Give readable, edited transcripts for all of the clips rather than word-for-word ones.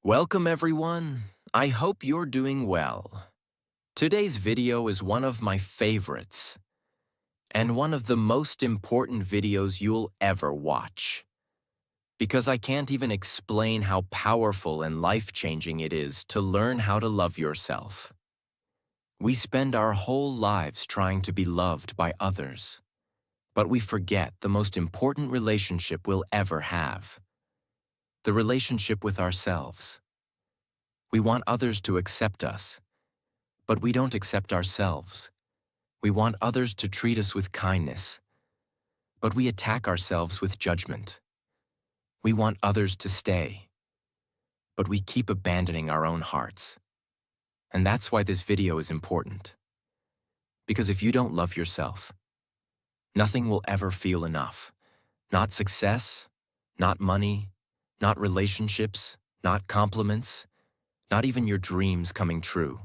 Welcome everyone. I hope you're doing well. Today's video is one of my favorites and one of the most important videos you'll ever watch because I can't even explain how powerful and life-changing it is to learn how to love yourself. We spend our whole lives trying to be loved by others, but we forget the most important relationship we'll ever have, the relationship with ourselves. We want others to accept us, but we don't accept ourselves. We want others to treat us with kindness, but we attack ourselves with judgment. We want others to stay, but we keep abandoning our own hearts. And that's why this video is important. Because if you don't love yourself, nothing will ever feel enough. Not success, not money, not relationships, not compliments, not even your dreams coming true.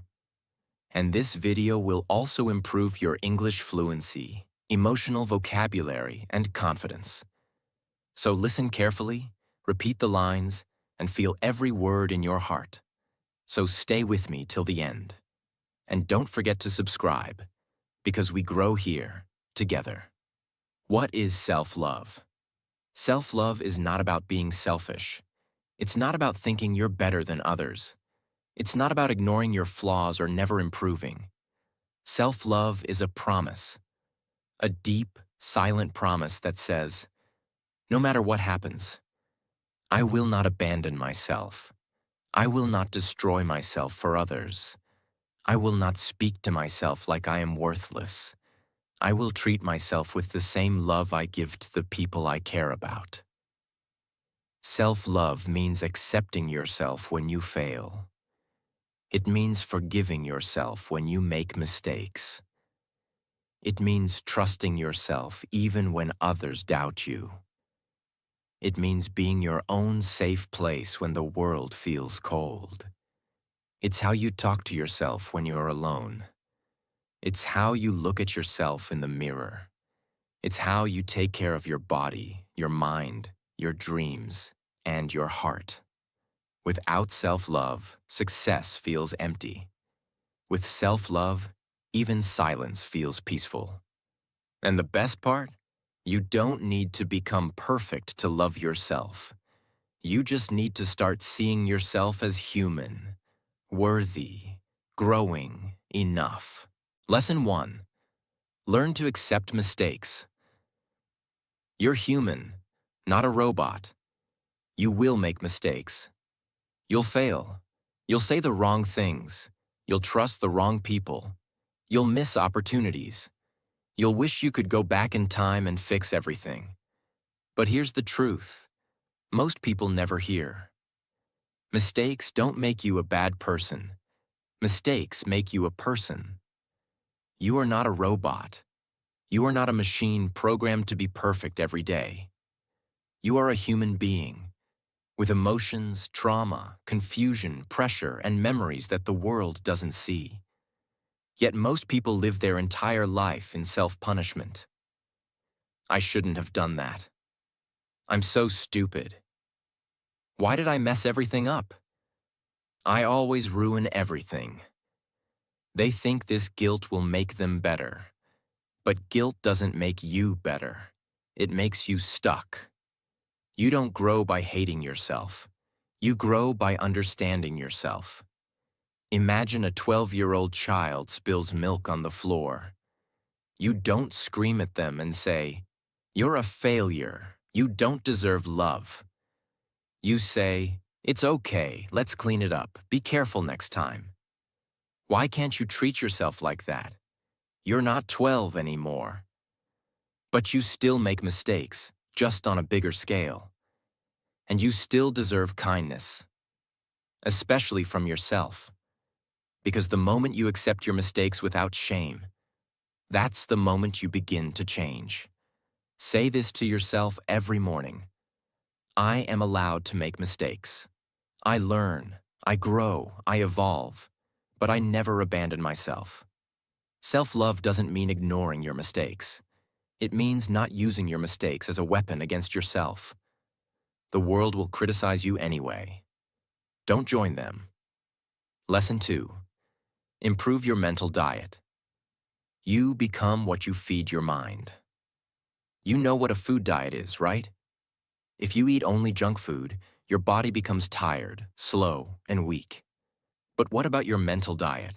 And this video will also improve your English fluency, emotional vocabulary, and confidence. So listen carefully, repeat the lines, and feel every word in your heart. So stay with me till the end. And don't forget to subscribe, because we grow here, together. What is self-love? Self-love is not about being selfish. It's not about thinking you're better than others. It's not about ignoring your flaws or never improving. Self-love is a promise, a deep, silent promise that says, no matter what happens, I will not abandon myself. I will not destroy myself for others. I will not speak to myself like I am worthless. I will treat myself with the same love I give to the people I care about. Self-love means accepting yourself when you fail. It means forgiving yourself when you make mistakes. It means trusting yourself even when others doubt you. It means being your own safe place when the world feels cold. It's how you talk to yourself when you're alone. It's how you look at yourself in the mirror. It's how you take care of your body, your mind, your dreams, and your heart. Without self-love, success feels empty. With self-love, even silence feels peaceful. And the best part? You don't need to become perfect to love yourself. You just need to start seeing yourself as human, worthy, growing, enough. Lesson 1. Learn to accept mistakes. You're human, not a robot. You will make mistakes. You'll fail. You'll say the wrong things. You'll trust the wrong people. You'll miss opportunities. You'll wish you could go back in time and fix everything. But here's the truth. Most people never hear. Mistakes don't make you a bad person. Mistakes make you a person. You are not a robot. You are not a machine programmed to be perfect every day. You are a human being, with emotions, trauma, confusion, pressure, and memories that the world doesn't see. Yet most people live their entire life in self-punishment. I shouldn't have done that. I'm so stupid. Why did I mess everything up? I always ruin everything. They think this guilt will make them better. But guilt doesn't make you better. It makes you stuck. You don't grow by hating yourself. You grow by understanding yourself. Imagine a 12-year-old child spills milk on the floor. You don't scream at them and say, "You're a failure. You don't deserve love." You say, "It's okay, let's clean it up. Be careful next time." Why can't you treat yourself like that? You're not 12 anymore. But you still make mistakes, just on a bigger scale. And you still deserve kindness, especially from yourself. Because the moment you accept your mistakes without shame, that's the moment you begin to change. Say this to yourself every morning. I am allowed to make mistakes. I learn, I grow, I evolve, but I never abandon myself. Self-love doesn't mean ignoring your mistakes. It means not using your mistakes as a weapon against yourself. The world will criticize you anyway. Don't join them. Lesson 2. Improve your mental diet. You become what you feed your mind. You know what a food diet is, right? If you eat only junk food, your body becomes tired, slow, and weak. But what about your mental diet?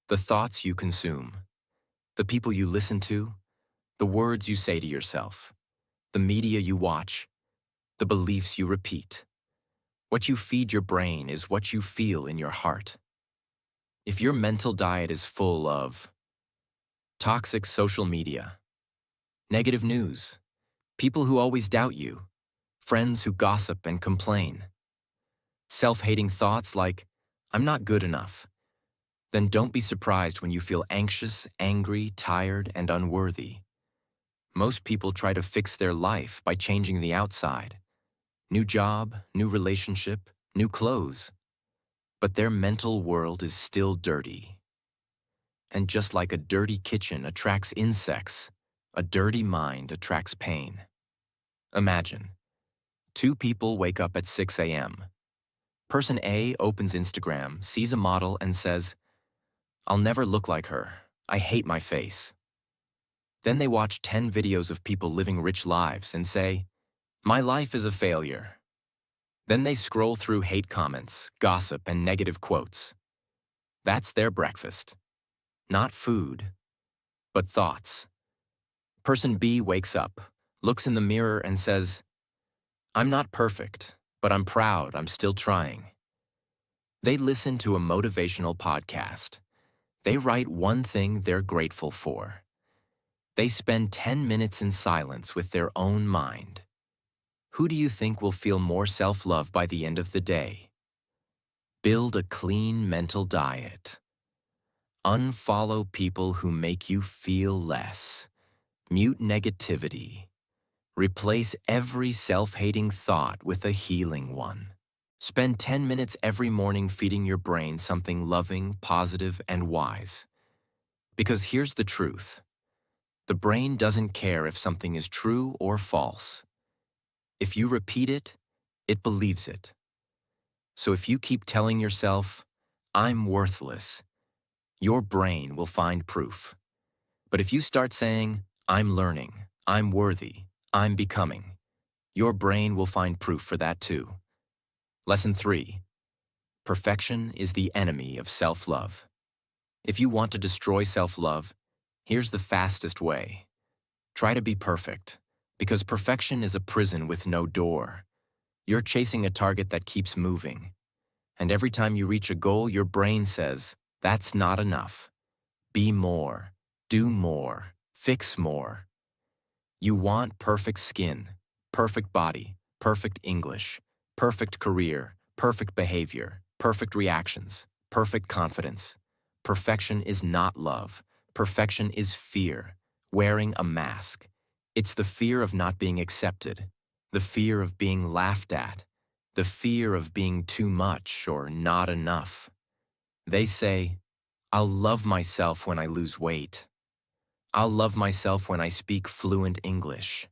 The thoughts you consume, the people you listen to, the words you say to yourself, the media you watch, the beliefs you repeat. What you feed your brain is what you feel in your heart. If your mental diet is full of toxic social media, negative news, people who always doubt you, friends who gossip and complain, self-hating thoughts like, I'm not good enough, then don't be surprised when you feel anxious, angry, tired, and unworthy. Most people try to fix their life by changing the outside. New job, new relationship, new clothes. But their mental world is still dirty. And just like a dirty kitchen attracts insects, a dirty mind attracts pain. Imagine, two people wake up at 6 a.m. Person A opens Instagram, sees a model, and says, I'll never look like her. I hate my face. Then they watch 10 videos of people living rich lives and say, my life is a failure. Then they scroll through hate comments, gossip, and negative quotes. That's their breakfast. Not food, but thoughts. Person B wakes up, looks in the mirror, and says, I'm not perfect, but I'm proud I'm still trying. They listen to a motivational podcast. They write one thing they're grateful for. They spend 10 minutes in silence with their own mind. Who do you think will feel more self-love by the end of the day? Build a clean mental diet. Unfollow people who make you feel less. Mute negativity. Replace every self-hating thought with a healing one. Spend 10 minutes every morning feeding your brain something loving, positive, and wise. Because here's the truth. The brain doesn't care if something is true or false. If you repeat it, it believes it. So if you keep telling yourself, I'm worthless, your brain will find proof. But if you start saying, I'm learning, I'm worthy, I'm becoming, your brain will find proof for that too. Lesson 3. Perfection is the enemy of self-love. If you want to destroy self-love, here's the fastest way. Try to be perfect, because perfection is a prison with no door. You're chasing a target that keeps moving. And every time you reach a goal, your brain says, that's not enough. Be more, do more, fix more. You want perfect skin, perfect body, perfect English, perfect career, perfect behavior, perfect reactions, perfect confidence. Perfection is not love. Perfection is fear, wearing a mask. It's the fear of not being accepted, the fear of being laughed at, the fear of being too much or not enough. They say, I'll love myself when I lose weight. I'll love myself when I speak fluent English.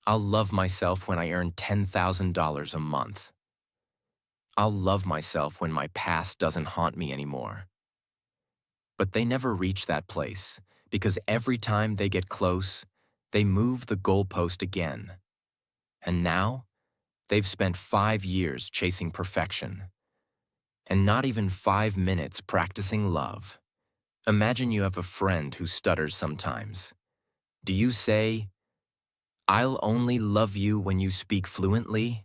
I'll love myself when I earn $10,000 a month. I'll love myself when my past doesn't haunt me anymore. But they never reach that place, because every time they get close, they move the goalpost again. And now, they've spent 5 years chasing perfection, and not even 5 minutes practicing love. Imagine you have a friend who stutters sometimes. Do you say, I'll only love you when you speak fluently?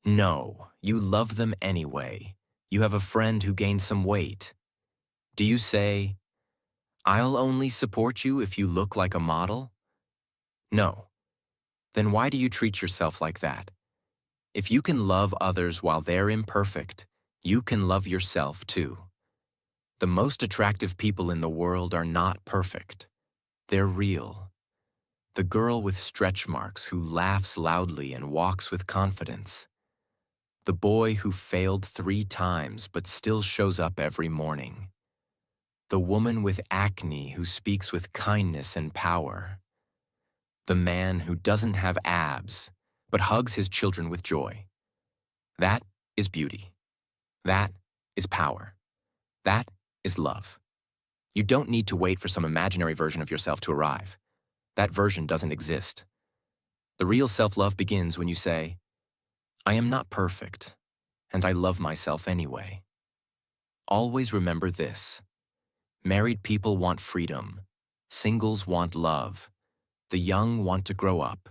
No, you love them anyway. You have a friend who gained some weight. Do you say, I'll only support you if you look like a model? No. Then why do you treat yourself like that? If you can love others while they're imperfect, you can love yourself too. The most attractive people in the world are not perfect. They're real. The girl with stretch marks who laughs loudly and walks with confidence. The boy who failed 3 times but still shows up every morning. The woman with acne who speaks with kindness and power. The man who doesn't have abs but hugs his children with joy. That is beauty. That is power. That is love. You don't need to wait for some imaginary version of yourself to arrive. That version doesn't exist. The real self-love begins when you say, I am not perfect, and I love myself anyway. Always remember this. Married people want freedom. Singles want love. The young want to grow up.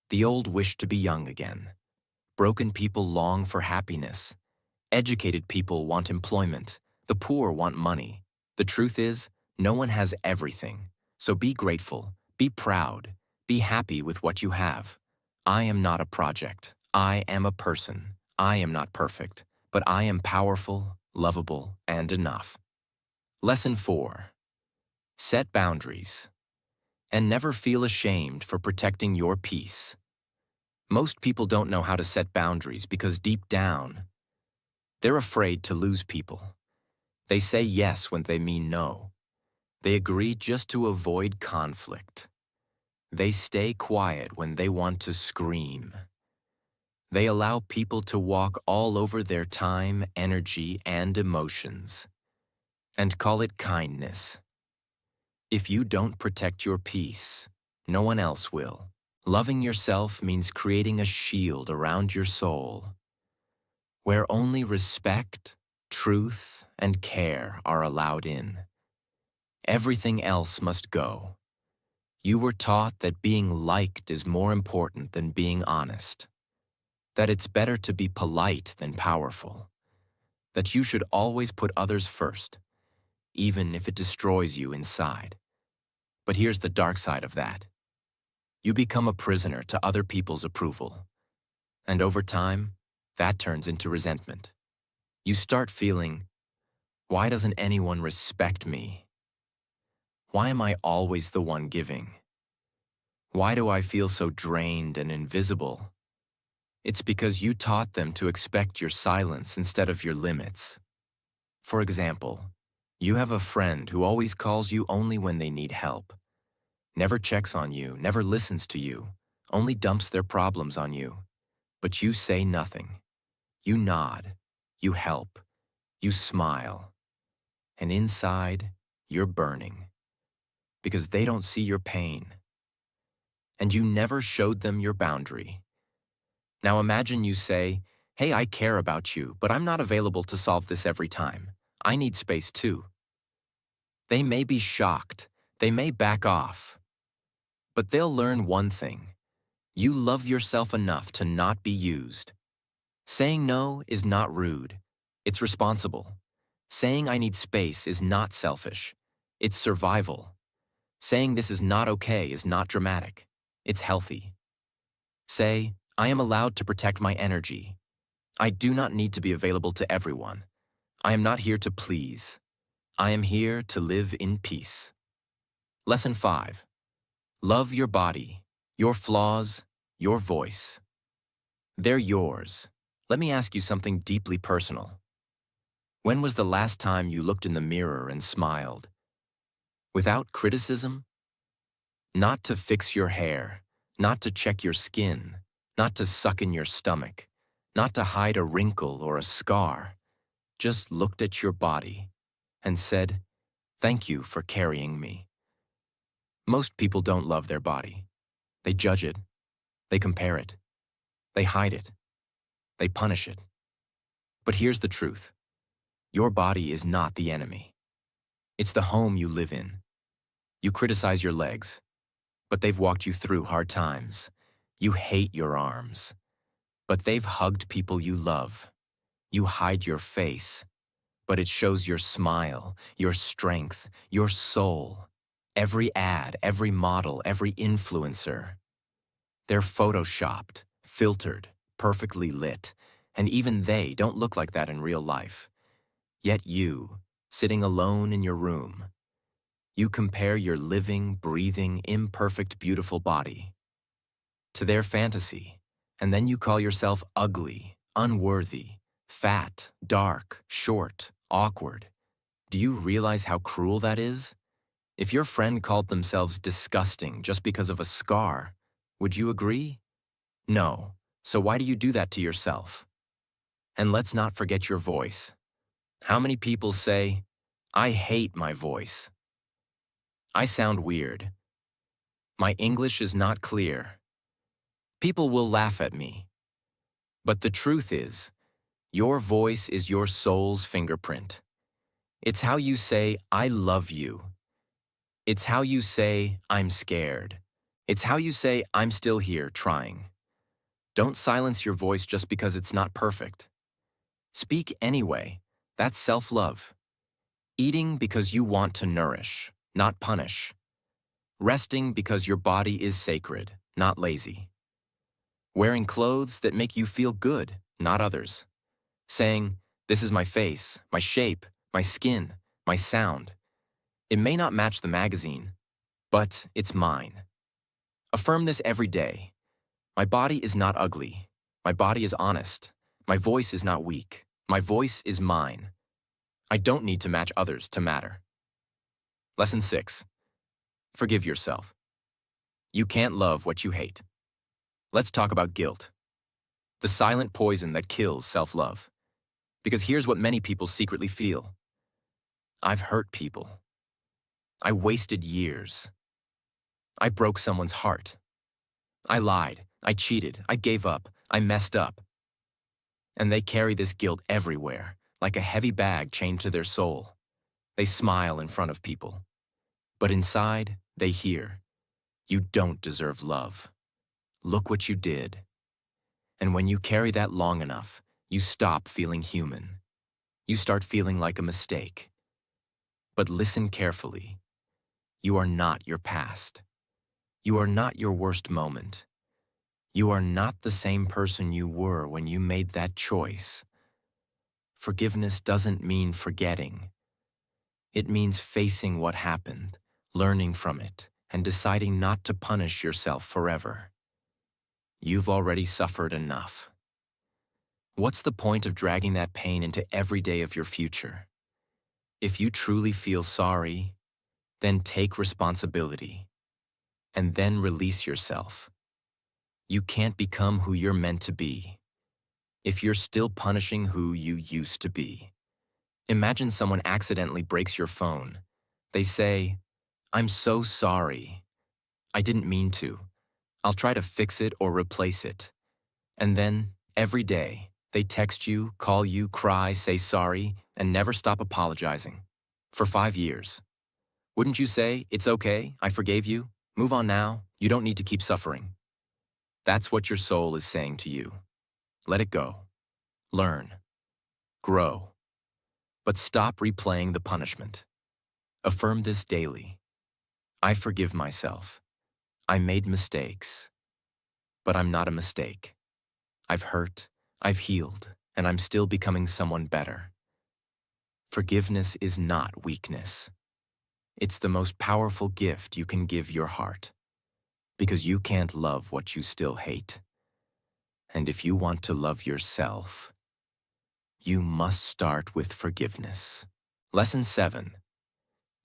The old wish to be young again. Broken people long for happiness. Educated people want employment. The poor want money. The truth is, no one has everything. So be grateful, be proud, be happy with what you have. I am not a project. I am a person. I am not perfect, but I am powerful, lovable, and enough. Lesson 4. Set boundaries. And never feel ashamed for protecting your peace. Most people don't know how to set boundaries because deep down, they're afraid to lose people. They say yes when they mean no. They agree just to avoid conflict. They stay quiet when they want to scream. They allow people to walk all over their time, energy, and emotions, and call it kindness. If you don't protect your peace, no one else will. Loving yourself means creating a shield around your soul, where only respect, truth, and care are allowed in. Everything else must go. You were taught that being liked is more important than being honest, that it's better to be polite than powerful, that you should always put others first, even if it destroys you inside. But here's the dark side of that. You become a prisoner to other people's approval, and over time, that turns into resentment. You start feeling, why doesn't anyone respect me? Why am I always the one giving? Why do I feel so drained and invisible? It's because you taught them to expect your silence instead of your limits. For example, you have a friend who always calls you only when they need help, never checks on you, never listens to you, only dumps their problems on you. But you say nothing. You nod, you help, you smile, and inside, you're burning. Because they don't see your pain. And you never showed them your boundary. Now imagine you say, hey, I care about you, but I'm not available to solve this every time. I need space too. They may be shocked. They may back off. But they'll learn one thing. You love yourself enough to not be used. Saying no is not rude. It's responsible. Saying I need space is not selfish. It's survival. Saying this is not okay is not dramatic. It's healthy. Say, I am allowed to protect my energy. I do not need to be available to everyone. I am not here to please. I am here to live in peace. Lesson 5. Love your body, your flaws, your voice. They're yours. Let me ask you something deeply personal. When was the last time you looked in the mirror and smiled? Without criticism? Not to fix your hair, not to check your skin, not to suck in your stomach, not to hide a wrinkle or a scar. Just looked at your body and said, thank you for carrying me. Most people don't love their body. They judge it. They compare it. They hide it. They punish it. But here's the truth. Your body is not the enemy. It's the home you live in. You criticize your legs, but they've walked you through hard times. You hate your arms, but they've hugged people you love. You hide your face, but it shows your smile, your strength, your soul. Every ad, every model, every influencer. They're photoshopped, filtered, perfectly lit, and even they don't look like that in real life. Yet you, sitting alone in your room, you compare your living, breathing, imperfect, beautiful body to their fantasy, and then you call yourself ugly, unworthy, fat, dark, short, awkward. Do you realize how cruel that is? If your friend called themselves disgusting just because of a scar, would you agree? No. So why do you do that to yourself? And let's not forget your voice. How many people say, "I hate my voice. I sound weird. My English is not clear. People will laugh at me." But the truth is, your voice is your soul's fingerprint. It's how you say, "I love you." It's how you say, "I'm scared." It's how you say, "I'm still here, trying." Don't silence your voice just because it's not perfect. Speak anyway. That's self-love. Eating because you want to nourish, not punish. Resting because your body is sacred, not lazy. Wearing clothes that make you feel good, not others. Saying, "This is my face, my shape, my skin, my sound." It may not match the magazine, but it's mine. Affirm this every day. My body is not ugly. My body is honest. My voice is not weak. My voice is mine. I don't need to match others to matter. Lesson 6. Forgive yourself. You can't love what you hate. Let's talk about guilt. The silent poison that kills self-love. Because here's what many people secretly feel. I've hurt people. I wasted years. I broke someone's heart. I lied. I cheated. I gave up. I messed up. And they carry this guilt everywhere, like a heavy bag chained to their soul. They smile in front of people. But inside, they hear, "You don't deserve love. Look what you did." And when you carry that long enough, you stop feeling human. You start feeling like a mistake. But listen carefully. You are not your past. You are not your worst moment. You are not the same person you were when you made that choice. Forgiveness doesn't mean forgetting. It means facing what happened, learning from it, and deciding not to punish yourself forever. You've already suffered enough. What's the point of dragging that pain into every day of your future? If you truly feel sorry, then take responsibility, and then release yourself. You can't become who you're meant to be if you're still punishing who you used to be. Imagine someone accidentally breaks your phone. They say, "I'm so sorry. I didn't mean to. I'll try to fix it or replace it." And then, every day, they text you, call you, cry, say sorry, and never stop apologizing. For 5 years. Wouldn't you say, "It's okay, I forgave you. Move on now. You don't need to keep suffering"? That's what your soul is saying to you. Let it go. Learn. Grow. But stop replaying the punishment. Affirm this daily. I forgive myself. I made mistakes. But I'm not a mistake. I've hurt, I've healed, and I'm still becoming someone better. Forgiveness is not weakness. It's the most powerful gift you can give your heart. Because you can't love what you still hate. And if you want to love yourself, you must start with forgiveness. Lesson 7.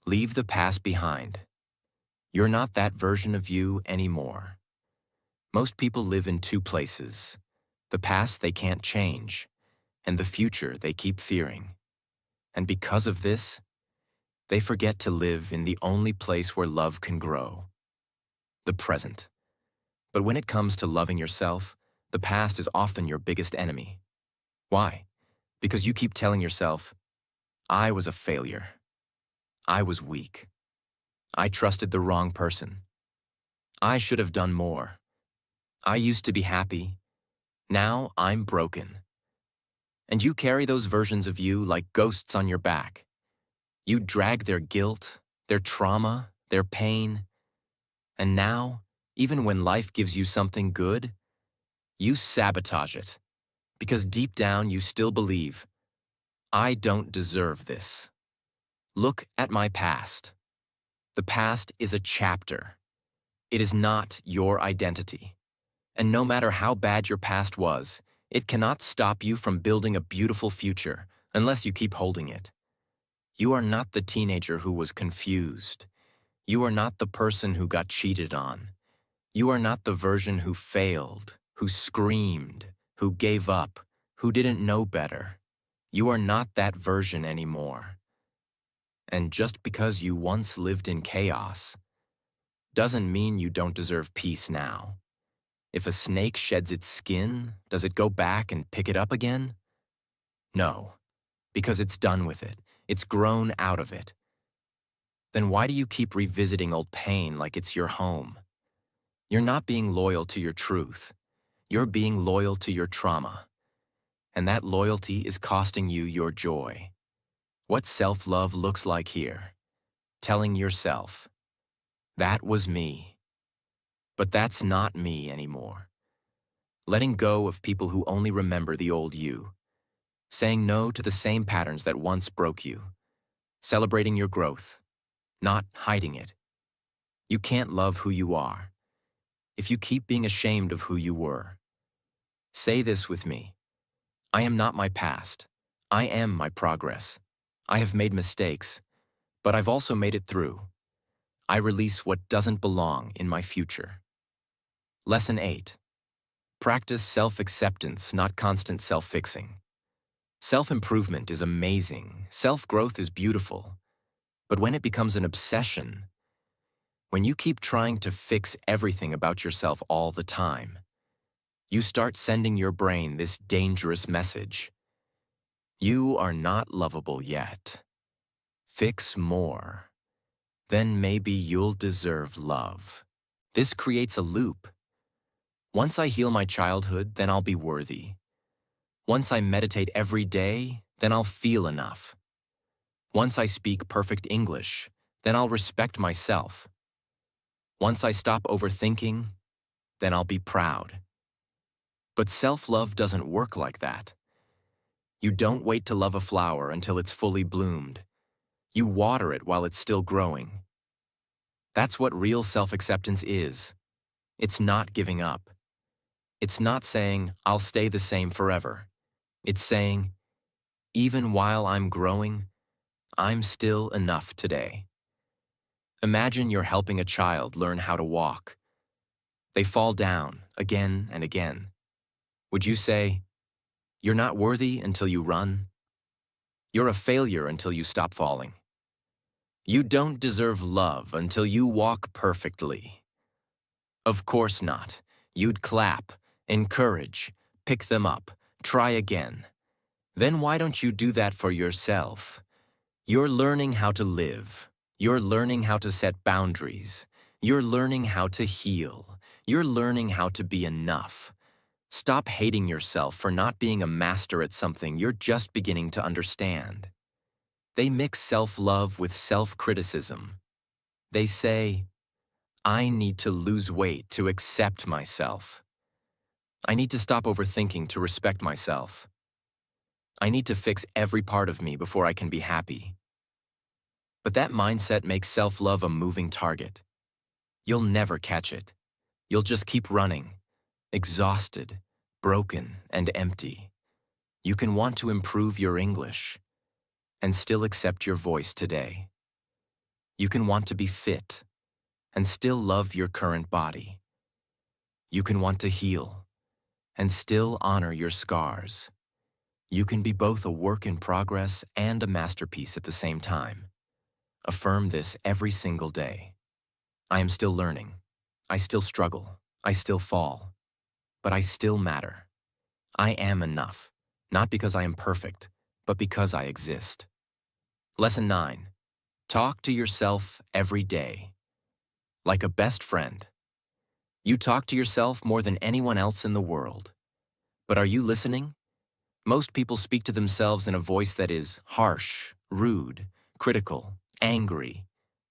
Leave the past behind. You're not that version of you anymore. Most people live in 2 places. The past they can't change, and the future they keep fearing. And because of this, they forget to live in the only place where love can grow. The present. But when it comes to loving yourself, the past is often your biggest enemy. Why? Because you keep telling yourself, "I was a failure. I was weak. I trusted the wrong person. I should have done more. I used to be happy. Now I'm broken." And you carry those versions of you like ghosts on your back. You drag their guilt, their trauma, their pain. And now, even when life gives you something good, you sabotage it. Because deep down you still believe, "I don't deserve this." Look at my past. The past is a chapter. It is not your identity. And no matter how bad your past was, it cannot stop you from building a beautiful future unless you keep holding it. You are not the teenager who was confused. You are not the person who got cheated on. You are not the version who failed, who screamed, who gave up, who didn't know better. You are not that version anymore. And just because you once lived in chaos doesn't mean you don't deserve peace now. If a snake sheds its skin, does it go back and pick it up again? No, because it's done with it. It's grown out of it. Then why do you keep revisiting old pain like it's your home? You're not being loyal to your truth. You're being loyal to your trauma. And that loyalty is costing you your joy. What self-love looks like here. Telling yourself, that was me. But that's not me anymore. Letting go of people who only remember the old you. Saying no to the same patterns that once broke you. Celebrating your growth, not hiding it. You can't love who you are if you keep being ashamed of who you were. Say this with me. I am not my past. I am my progress. I have made mistakes, but I've also made it through. I release what doesn't belong in my future. Lesson 8. Practice self-acceptance, not constant self-fixing. Self-improvement is amazing. Self-growth is beautiful. But when it becomes an obsession, when you keep trying to fix everything about yourself all the time, you start sending your brain this dangerous message. You are not lovable yet. Fix more. Then maybe you'll deserve love. This creates a loop. Once I heal my childhood, then I'll be worthy. Once I meditate every day, then I'll feel enough. Once I speak perfect English, then I'll respect myself. Once I stop overthinking, then I'll be proud. But self-love doesn't work like that. You don't wait to love a flower until it's fully bloomed. You water it while it's still growing. That's what real self-acceptance is. It's not giving up. It's not saying, I'll stay the same forever. It's saying, even while I'm growing, I'm still enough today. Imagine you're helping a child learn how to walk. They fall down again and again. Would you say, you're not worthy until you run? You're a failure until you stop falling. You don't deserve love until you walk perfectly. Of course not. You'd clap, encourage, pick them up, try again. Then why don't you do that for yourself? You're learning how to live. You're learning how to set boundaries. You're learning how to heal. You're learning how to be enough. Stop hating yourself for not being a master at something you're just beginning to understand. They mix self-love with self-criticism. They say, I need to lose weight to accept myself. I need to stop overthinking to respect myself. I need to fix every part of me before I can be happy. But that mindset makes self-love a moving target. You'll never catch it. You'll just keep running, exhausted, broken, and empty. You can want to improve your English and still accept your voice today. You can want to be fit and still love your current body. You can want to heal and still honor your scars. You can be both a work in progress and a masterpiece at the same time. Affirm this every single day. I am still learning. I still struggle. I still fall. But I still matter. I am enough, not because I am perfect, but because I exist. Lesson 9. Talk to yourself every day. Like a best friend. You talk to yourself more than anyone else in the world. But are you listening? Most people speak to themselves in a voice that is harsh, rude, critical, angry,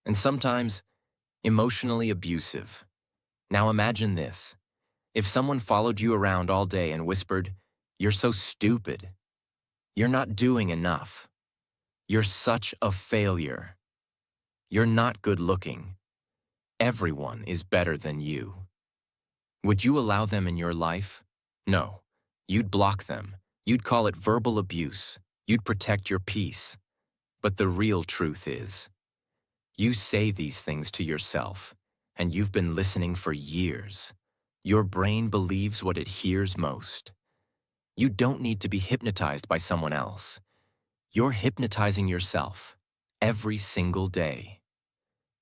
and sometimes emotionally abusive. Now imagine this. If someone followed you around all day and whispered, "You're so stupid. You're not doing enough. You're such a failure. You're not good looking. Everyone is better than you." Would you allow them in your life? No. You'd block them. You'd call it verbal abuse. You'd protect your peace. But the real truth is, you say these things to yourself, and you've been listening for years. Your brain believes what it hears most. You don't need to be hypnotized by someone else. You're hypnotizing yourself every single day.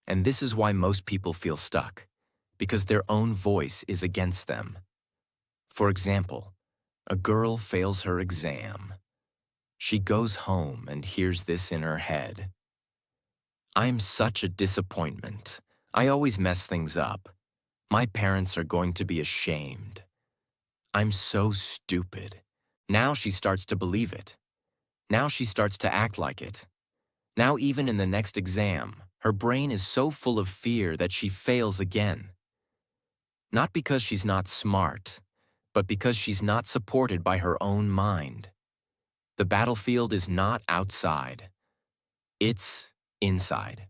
And this is why most people feel stuck, because their own voice is against them. For example, a girl fails her exam. She goes home and hears this in her head. I'm such a disappointment. I always mess things up. My parents are going to be ashamed. I'm so stupid. Now she starts to believe it. Now she starts to act like it. Now even in the next exam, her brain is so full of fear that she fails again. Not because she's not smart, but because she's not supported by her own mind. The battlefield is not outside. It's inside.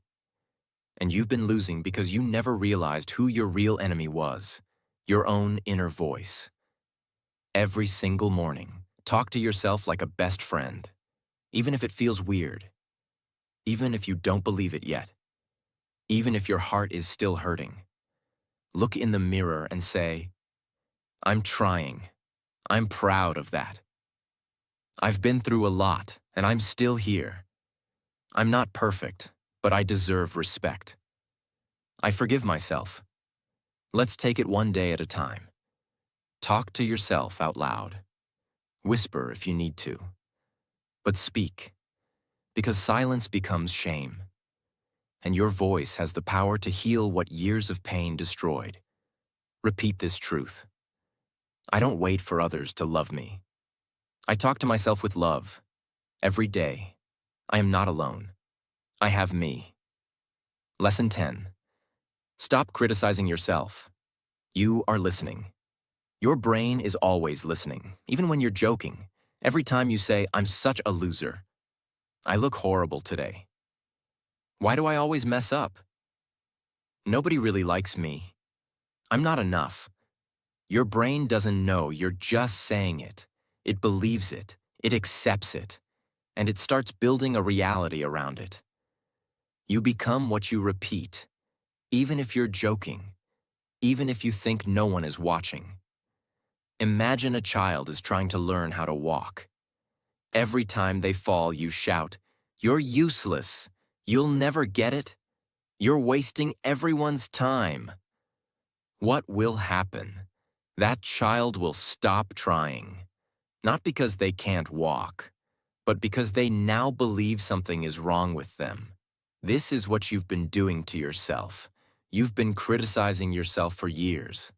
And you've been losing because you never realized who your real enemy was, your own inner voice. Every single morning, talk to yourself like a best friend, even if it feels weird, even if you don't believe it yet, even if your heart is still hurting. Look in the mirror and say, I'm trying. I'm proud of that. I've been through a lot, and I'm still here. I'm not perfect, but I deserve respect. I forgive myself. Let's take it one day at a time. Talk to yourself out loud. Whisper if you need to. But speak, because silence becomes shame. And your voice has the power to heal what years of pain destroyed. Repeat this truth. I don't wait for others to love me. I talk to myself with love. Every day. I am not alone. I have me. Lesson 10. Stop criticizing yourself. You are listening. Your brain is always listening, even when you're joking. Every time you say, I'm such a loser. I look horrible today. Why do I always mess up? Nobody really likes me. I'm not enough. Your brain doesn't know you're just saying it. It believes it. It accepts it. And it starts building a reality around it. You become what you repeat, even if you're joking, even if you think no one is watching. Imagine a child is trying to learn how to walk. Every time they fall, you shout, "You're useless. You'll never get it. You're wasting everyone's time." What will happen? That child will stop trying, not because they can't walk, but because they now believe something is wrong with them. This is what you've been doing to yourself. You've been criticizing yourself for years.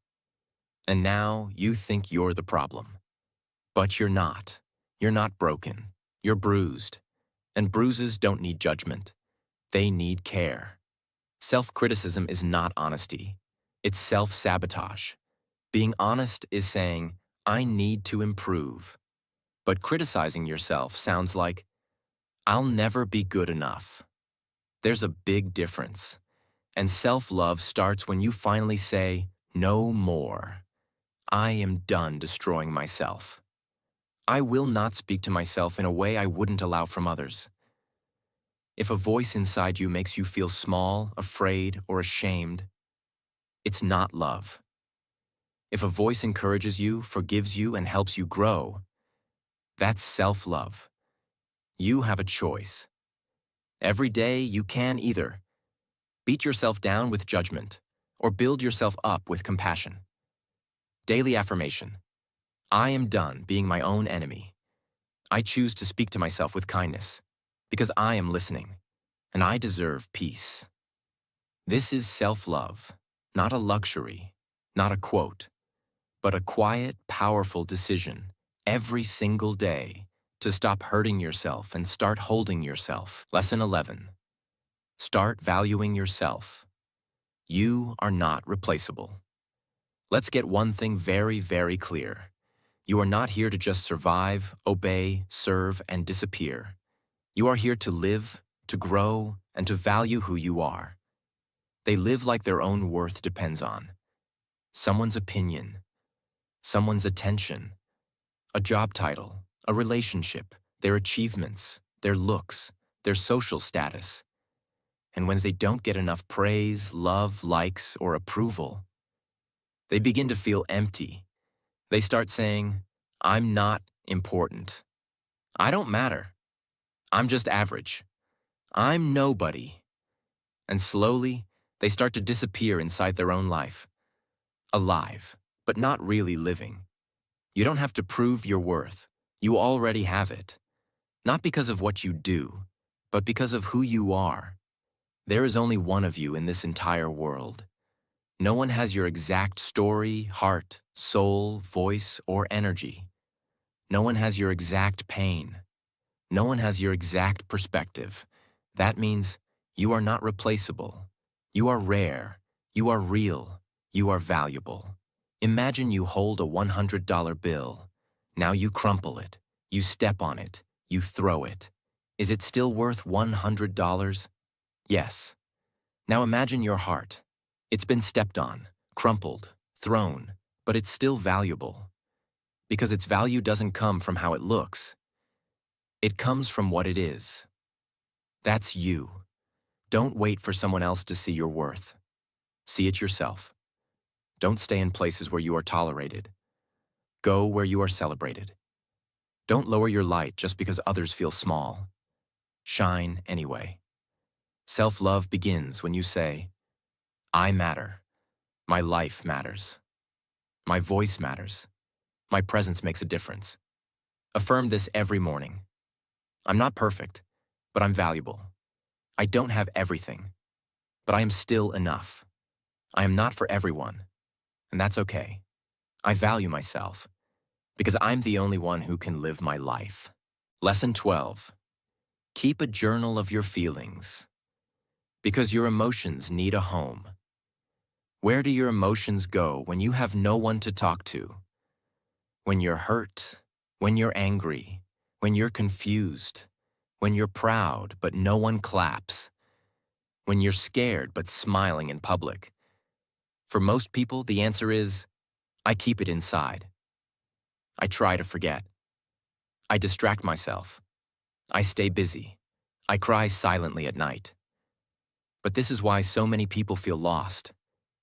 And now you think you're the problem. But you're not. You're not broken. You're bruised. And bruises don't need judgment. They need care. Self-criticism is not honesty. It's self-sabotage. Being honest is saying, I need to improve. But criticizing yourself sounds like, I'll never be good enough. There's a big difference. And self-love starts when you finally say, no more. I am done destroying myself. I will not speak to myself in a way I wouldn't allow from others. If a voice inside you makes you feel small, afraid, or ashamed, it's not love. If a voice encourages you, forgives you, and helps you grow, that's self-love. You have a choice. Every day you can either beat yourself down with judgment or build yourself up with compassion. Daily affirmation. I am done being my own enemy. I choose to speak to myself with kindness because I am listening and I deserve peace. This is self-love, not a luxury, not a quote, but a quiet, powerful decision every single day to stop hurting yourself and start holding yourself. Lesson 11. Start valuing yourself. You are not replaceable. Let's get one thing very, very clear. You are not here to just survive, obey, serve, and disappear. You are here to live, to grow, and to value who you are. They live like their own worth depends on someone's opinion, someone's attention, a job title, a relationship, their achievements, their looks, their social status. And when they don't get enough praise, love, likes, or approval, they begin to feel empty. They start saying, I'm not important. I don't matter. I'm just average. I'm nobody. And slowly, they start to disappear inside their own life. Alive, but not really living. You don't have to prove your worth. You already have it. Not because of what you do, but because of who you are. There is only one of you in this entire world. No one has your exact story, heart, soul, voice, or energy. No one has your exact pain. No one has your exact perspective. That means you are not replaceable. You are rare. You are real. You are valuable. Imagine you hold a $100 bill. Now you crumple it. You step on it. You throw it. Is it still worth $100? Yes. Now imagine your heart. It's been stepped on, crumpled, thrown, but it's still valuable. Because its value doesn't come from how it looks. It comes from what it is. That's you. Don't wait for someone else to see your worth. See it yourself. Don't stay in places where you are tolerated. Go where you are celebrated. Don't lower your light just because others feel small. Shine anyway. Self-love begins when you say, I matter. My life matters. My voice matters. My presence makes a difference. Affirm this every morning. I'm not perfect, but I'm valuable. I don't have everything, but I am still enough. I am not for everyone, and that's okay. I value myself, because I'm the only one who can live my life. Lesson 12. Keep a journal of your feelings, because your emotions need a home. Where do your emotions go when you have no one to talk to? When you're hurt, when you're angry, when you're confused, when you're proud but no one claps, when you're scared but smiling in public. For most people, the answer is, I keep it inside. I try to forget. I distract myself. I stay busy. I cry silently at night. But this is why so many people feel lost,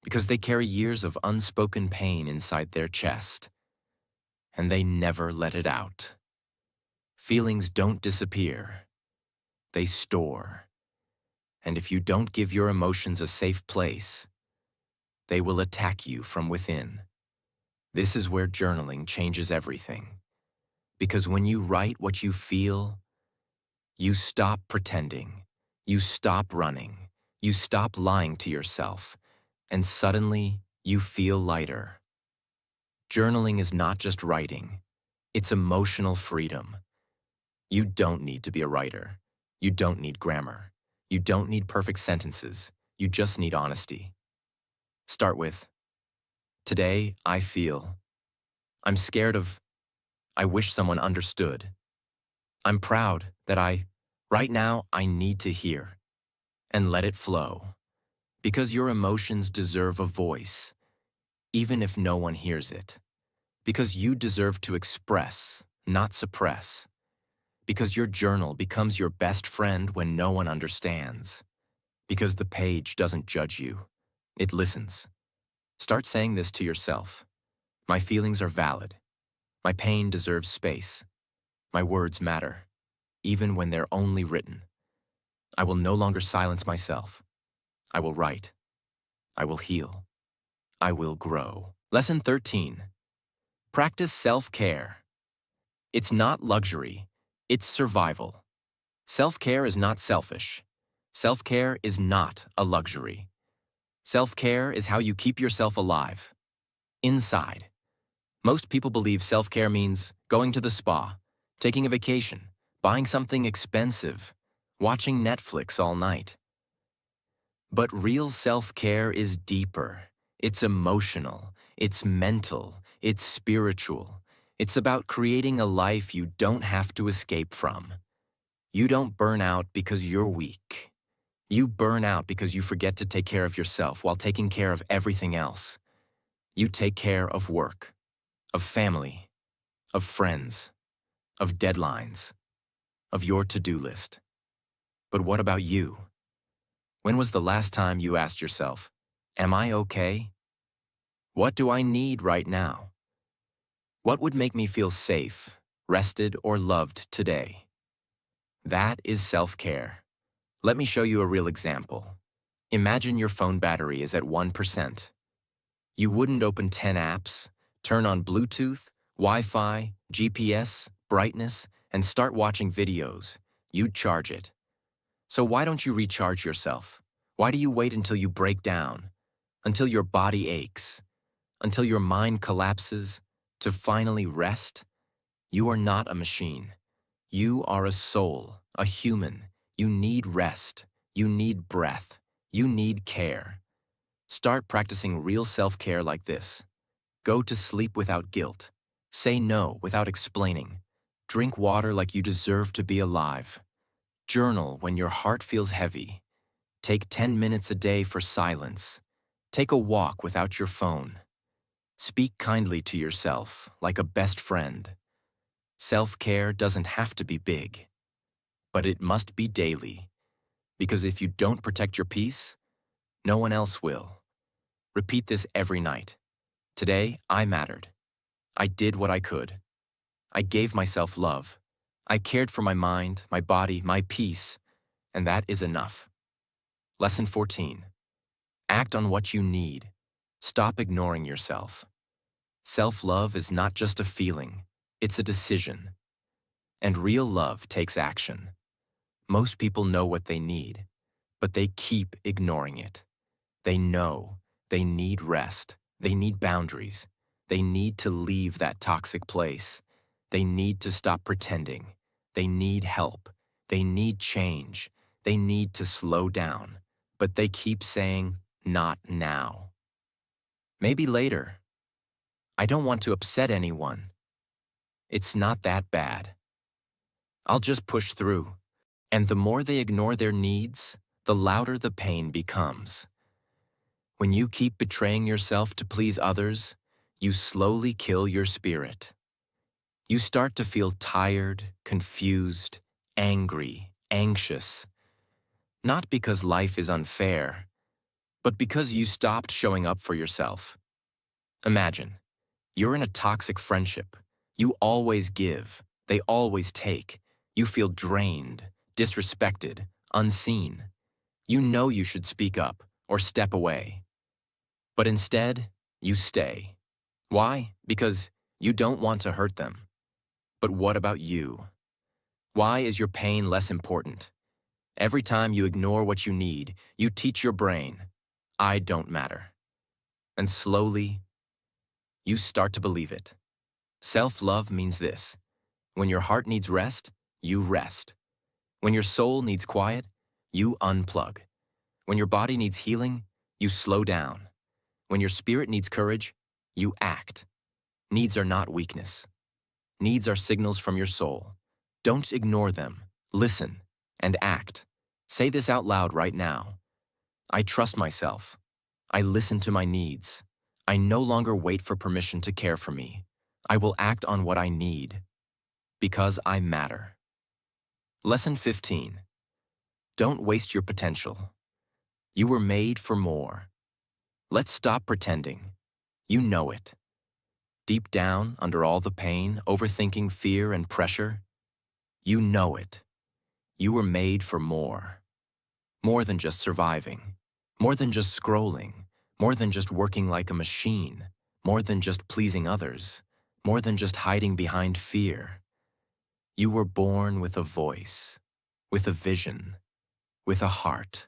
because they carry years of unspoken pain inside their chest, and they never let it out. Feelings don't disappear. They store. And if you don't give your emotions a safe place, they will attack you from within. This is where journaling changes everything. Because when you write what you feel, you stop pretending, you stop running, you stop lying to yourself, and suddenly you feel lighter. Journaling is not just writing, it's emotional freedom. You don't need to be a writer. You don't need grammar. You don't need perfect sentences. You just need honesty. Start with, today I feel. I'm scared of. I wish someone understood. I'm proud that right now I need to hear. And let it flow. Because your emotions deserve a voice, even if no one hears it. Because you deserve to express, not suppress. Because your journal becomes your best friend when no one understands. Because the page doesn't judge you. It listens. Start saying this to yourself. My feelings are valid. My pain deserves space. My words matter, even when they're only written. I will no longer silence myself. I will write. I will heal. I will grow. Lesson 13. Practice self-care. It's not luxury. It's survival. Self-care is not selfish. Self-care is not a luxury. Self-care is how you keep yourself alive. Inside. Most people believe self-care means going to the spa, taking a vacation, buying something expensive, watching Netflix all night. But real self-care is deeper. It's emotional. It's mental. It's spiritual. It's about creating a life you don't have to escape from. You don't burn out because you're weak. You burn out because you forget to take care of yourself while taking care of everything else. You take care of work, of family, of friends, of deadlines, of your to-do list. But what about you? When was the last time you asked yourself, am I okay? What do I need right now? What would make me feel safe, rested, or loved today. That is self-care. Let me show you a real example. Imagine your phone battery is at 1%. You wouldn't open 10 apps, turn on Bluetooth, Wi-Fi, GPS, brightness, and start watching videos. You'd charge it. So why don't you recharge yourself? Why do you wait until you break down, until your body aches, until your mind collapses, to finally rest? You are not a machine. You are a soul, a human. You need rest. You need breath. You need care. Start practicing real self-care like this. Go to sleep without guilt. Say no without explaining. Drink water like you deserve to be alive. Journal when your heart feels heavy. Take 10 minutes a day for silence. Take a walk without your phone. Speak kindly to yourself, like a best friend. Self-care doesn't have to be big, but it must be daily. Because if you don't protect your peace, no one else will. Repeat this every night. Today, I mattered. I did what I could. I gave myself love. I cared for my mind, my body, my peace, and that is enough. Lesson 14. Act on what you need. Stop ignoring yourself. Self-love is not just a feeling, it's a decision. And real love takes action. Most people know what they need, but they keep ignoring it. They know they need rest. They need boundaries. They need to leave that toxic place. They need to stop pretending. They need help. They need change. They need to slow down. But they keep saying, not now. Maybe later. I don't want to upset anyone. It's not that bad. I'll just push through. And the more they ignore their needs, the louder the pain becomes. When you keep betraying yourself to please others, you slowly kill your spirit. You start to feel tired, confused, angry, anxious. Not because life is unfair, but because you stopped showing up for yourself. Imagine, you're in a toxic friendship. You always give, they always take. You feel drained, disrespected, unseen. You know you should speak up or step away. But instead, you stay. Why? Because you don't want to hurt them. But what about you? Why is your pain less important? Every time you ignore what you need, you teach your brain, I don't matter. And slowly, you start to believe it. Self-love means this. When your heart needs rest, you rest. When your soul needs quiet, you unplug. When your body needs healing, you slow down. When your spirit needs courage, you act. Needs are not weakness. Needs are signals from your soul. Don't ignore them. Listen and act. Say this out loud right now. I trust myself. I listen to my needs. I no longer wait for permission to care for me. I will act on what I need. Because I matter. Lesson 15. Don't waste your potential. You were made for more. Let's stop pretending. You know it. Deep down, under all the pain, overthinking, fear, and pressure, you know it. You were made for more. More than just surviving. More than just scrolling. More than just working like a machine. More than just pleasing others. More than just hiding behind fear. You were born with a voice, with a vision, with a heart,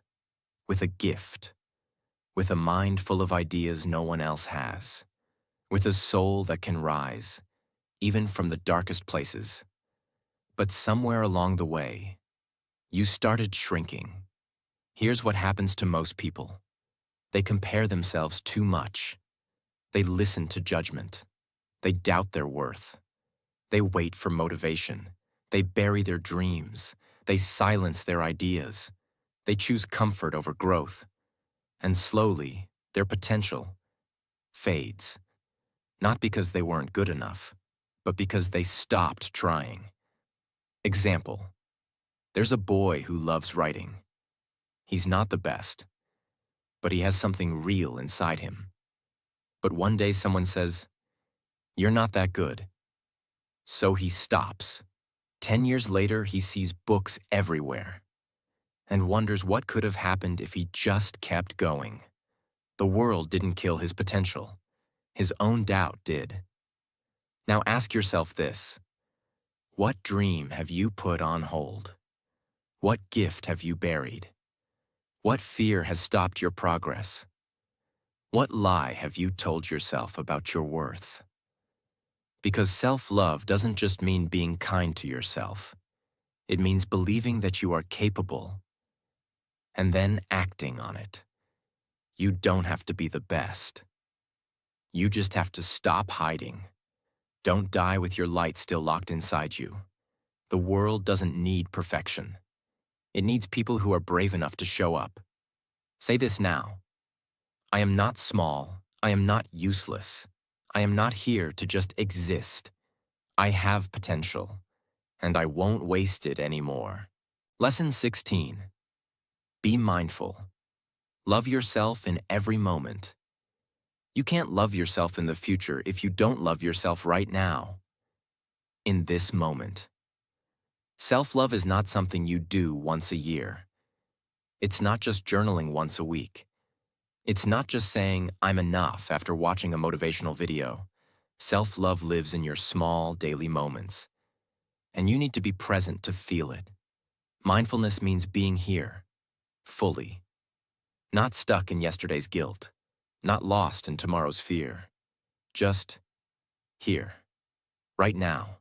with a gift, with a mind full of ideas no one else has, with a soul that can rise, even from the darkest places. But somewhere along the way, you started shrinking. Here's what happens to most people. They compare themselves too much. They listen to judgment. They doubt their worth. They wait for motivation. They bury their dreams. They silence their ideas. They choose comfort over growth. And slowly, their potential fades. Not because they weren't good enough, but because they stopped trying. Example. There's a boy who loves writing. He's not the best, but he has something real inside him. But one day someone says, "You're not that good." So he stops. 10 years later, he sees books everywhere and wonders what could have happened if he just kept going. The world didn't kill his potential. His own doubt did. Now ask yourself this. What dream have you put on hold? What gift have you buried? What fear has stopped your progress? What lie have you told yourself about your worth? Because self-love doesn't just mean being kind to yourself. It means believing that you are capable and then acting on it. You don't have to be the best. You just have to stop hiding. Don't die with your light still locked inside you. The world doesn't need perfection. It needs people who are brave enough to show up. Say this now. I am not small. I am not useless. I am not here to just exist. I have potential, and I won't waste it anymore. Lesson 16. Be mindful. Love yourself in every moment. You can't love yourself in the future if you don't love yourself right now, in this moment. Self-love is not something you do once a year. It's not just journaling once a week. It's not just saying, I'm enough after watching a motivational video. Self-love lives in your small daily moments, and you need to be present to feel it. Mindfulness means being here, fully. Not stuck in yesterday's guilt, not lost in tomorrow's fear. Just here, right now.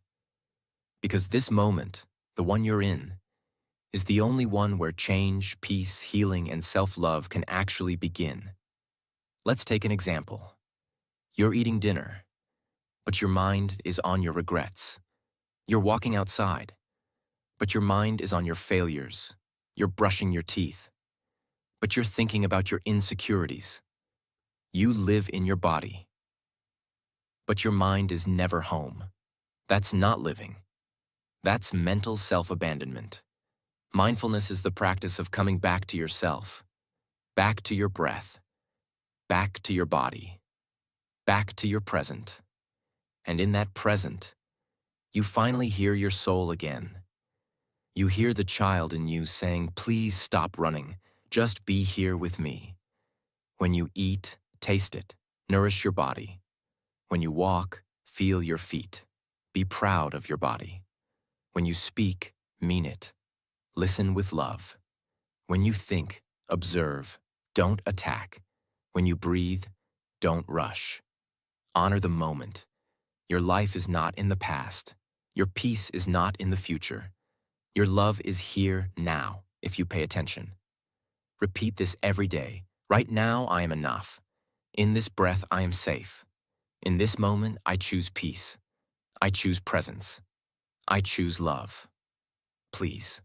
Because this moment, the one you're in, is the only one where change, peace, healing, and self-love can actually begin. Let's take an example. You're eating dinner, but your mind is on your regrets. You're walking outside, but your mind is on your failures. You're brushing your teeth, but you're thinking about your insecurities. You live in your body, but your mind is never home. That's not living. That's mental self-abandonment. Mindfulness is the practice of coming back to yourself, back to your breath, back to your body, back to your present. And in that present, you finally hear your soul again. You hear the child in you saying, please stop running, just be here with me. When you eat, taste it, nourish your body. When you walk, feel your feet. Be proud of your body. When you speak, mean it. Listen with love. When you think, observe, don't attack. When you breathe, don't rush. Honor the moment. Your life is not in the past. Your peace is not in the future. Your love is here now, if you pay attention. Repeat this every day. Right now, I am enough. In this breath, I am safe. In this moment, I choose peace. I choose presence. I choose love. Please,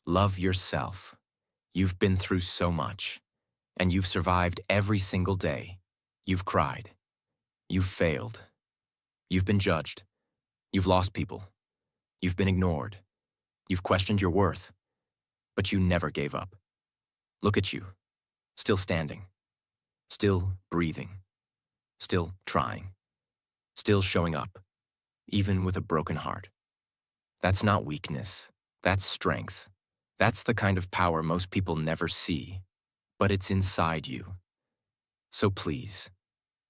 love yourself. You've been through so much, and you've survived every single day. You've cried. You've failed. You've been judged. You've lost people. You've been ignored. You've questioned your worth, but you never gave up. Look at you, still standing, still breathing, still trying, still showing up, even with a broken heart. That's not weakness, that's strength. That's the kind of power most people never see, but it's inside you. So please,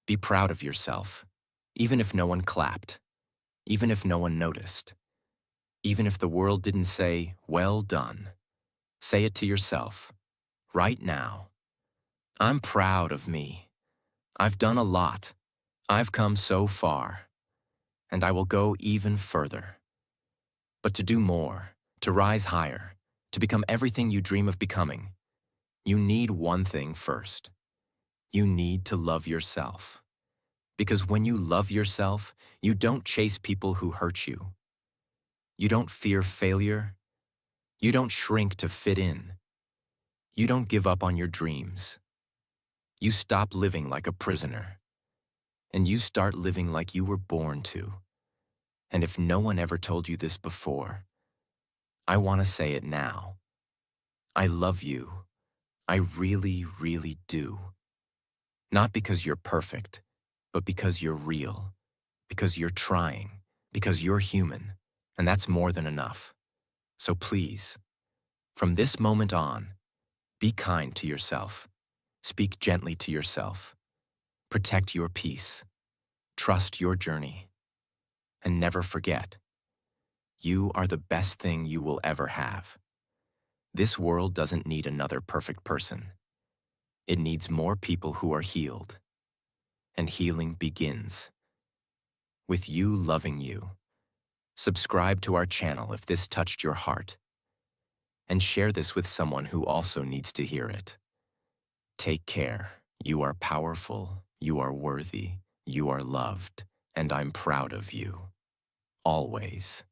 be proud of yourself, even if no one clapped, even if no one noticed, even if the world didn't say, well done. Say it to yourself, right now. I'm proud of me. I've done a lot. I've come so far, and I will go even further. But to do more, to rise higher, to become everything you dream of becoming, you need one thing first. You need to love yourself. Because when you love yourself, you don't chase people who hurt you. You don't fear failure. You don't shrink to fit in. You don't give up on your dreams. You stop living like a prisoner. And you start living like you were born to. And if no one ever told you this before, I want to say it now. I love you. I really, really do. Not because you're perfect, but because you're real, because you're trying, because you're human, and that's more than enough. So please, from this moment on, be kind to yourself. Speak gently to yourself. Protect your peace. Trust your journey. And never forget, you are the best thing you will ever have. This world doesn't need another perfect person. It needs more people who are healed. And healing begins with you loving you. Subscribe to our channel if this touched your heart. And share this with someone who also needs to hear it. Take care. You are powerful. You are worthy. You are loved. And I'm proud of you. Always.